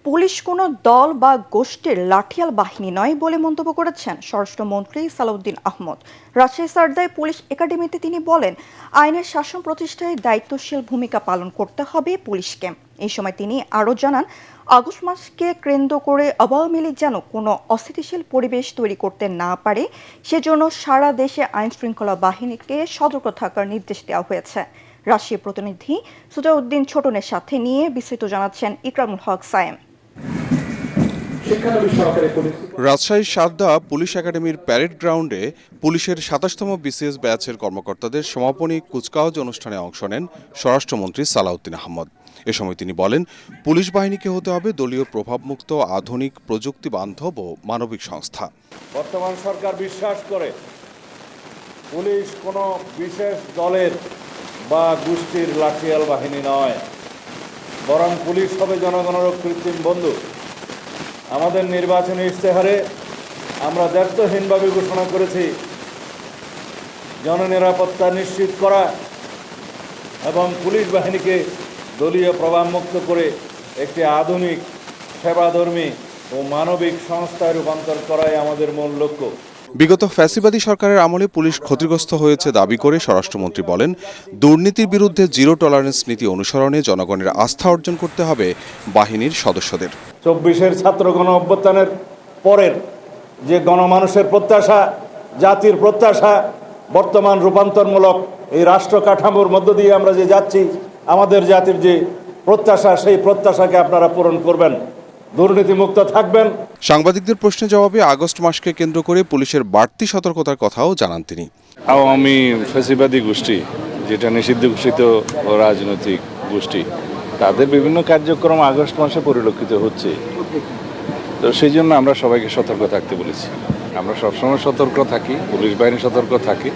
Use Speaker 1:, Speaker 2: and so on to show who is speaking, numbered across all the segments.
Speaker 1: Police কোনো দল বা গোষ্ঠীর লাঠিয়াল বাহিনী নয় বলে মন্তব্য করেছেন স্বরাষ্ট্রমন্ত্রী সালাউদ্দিন আহমদ। রাজশাহী সারদায় পুলিশ একাডেমিতে তিনি বলেন, আইনের শাসন প্রতিষ্ঠায় দায়িত্বশীল ভূমিকা পালন করতে হবে পুলিশকে। এই সময় তিনি আরও জানান, আগস্ট মাসকে কেন্দ্র করে আওয়ামী লীগ যেন কোনো অস্থিতিশীল পরিবেশ তৈরি করতে না পারে, সেজন্য সারা দেশে আইন শৃঙ্খলা বাহিনীকে সতর্ক থাকার নির্দেশ দেওয়া হয়েছে। রাজশাহী প্রতিনিধি সুজাউদ্দিন ছোটনের সাথে নিয়ে বিস্তারিত জানাচ্ছেন ইকরামুল হক সায়েম।
Speaker 2: রাজশাহীর সারদা পুলিশ একাডেমির প্যারেড গ্রাউন্ডে পুলিশের ২৭তম বিসিএস ব্যাচের কর্মকর্তাদের সমাপনী কুচকাওয়াজ অনুষ্ঠানে অংশ নেন স্বরাষ্ট্রমন্ত্রী সালাউদ্দিন আহমদ। এ সময় তিনি বলেন, পুলিশ বাহিনীকে হতে হবে দলীয় প্রভাবমুক্ত, আধুনিক, প্রযুক্তি বান্ধব ও মানবিক সংস্থা।
Speaker 3: বর্তমান সরকার বিশ্বাস করে পুলিশ কোনো বিশেষ দলের বা গোষ্ঠীর লাঠিয়াল বাহিনী নয়, বরং পুলিশ হবে জনগণের কৃত্রিম বন্ধু। আমাদের নির্বাচনী ইশতেহারে আমরা দায়িত্বহীনভাবে ঘোষণা করেছি জননিরাপত্তা নিশ্চিত করা এবং পুলিশ বাহিনীকে দলীয় প্রভাবমুক্ত করে একটি আধুনিক, সেবাধর্মী ও মানবিক সংস্থায় রূপান্তর করাই আমাদের মূল লক্ষ্য।
Speaker 2: বিগত ফ্যাসিবাদী সরকারের আমলে পুলিশ ক্ষতিগ্রস্ত হয়েছে দাবি করে স্বরাষ্ট্রমন্ত্রী বলেন, দুর্নীতির বিরুদ্ধে জিরো টলারেন্স নীতি অনুসরণে জনগণের আস্থা অর্জন করতে হবে বাহিনীর সদস্যদের।
Speaker 3: ২৪-এর ছাত্র গণ অভ্যুত্থানের পরের যে গণমানুষের প্রত্যাশা, জাতির প্রত্যাশা, বর্তমান রূপান্তরমূলক এই রাষ্ট্র কাঠামোর মধ্য দিয়ে আমরা যে যাচ্ছি, আমাদের জাতির যে প্রত্যাশা, সেই প্রত্যাশাকে আপনারা পূরণ করবেন, দুর্নীতিমুক্ত থাকবেন।
Speaker 2: সাংবাদিকদের প্রশ্নের জবাবে আগস্ট মাসকে কেন্দ্র করে পুলিশের বাড়তি সতর্কতার কথাও জানান তিনি।
Speaker 4: আওয়ামী ফ্যাসিবাদী গোষ্ঠী, যেটা নিষিদ্ধ ঘোষিত রাজনৈতিক গোষ্ঠী, তাদের বিভিন্ন কার্যক্রম আগস্ট মাসে পরিলক্ষিত হচ্ছে। তো সেই জন্য আমরা সবাইকে সতর্ক থাকতে বলেছি। আমরা সবসময় সতর্ক থাকি, পুলিশ বাহিনী সতর্ক থাকি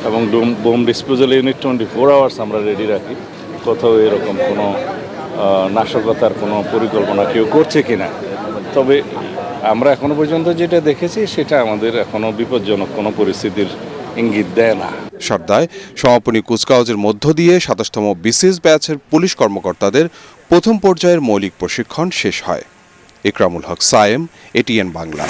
Speaker 4: এবং বোম ডিসপোজাল ইউনিট 24 আওয়ার্স আমরা রেডি রাখি। কোথাও এরকম কোনো নাশকতার কোনো পরিকল্পনা কেউ করছে কিনা। তবে আমরা এখনো পর্যন্ত যেটা দেখেছি সেটা আমাদের এখনো বিপজ্জনক কোনো পরিস্থিতির ইঙ্গিত দেয় না।
Speaker 2: সারদায় সমাপনী কুচকাওয়াজের মধ্য দিয়ে ২৭তম বিসিএস ব্যাচের পুলিশ কর্মকর্তাদের প্রথম পর্যায়ের মৌলিক প্রশিক্ষণ শেষ হয়। ইকরামুল হক সায়েম, এটিএন বাংলা।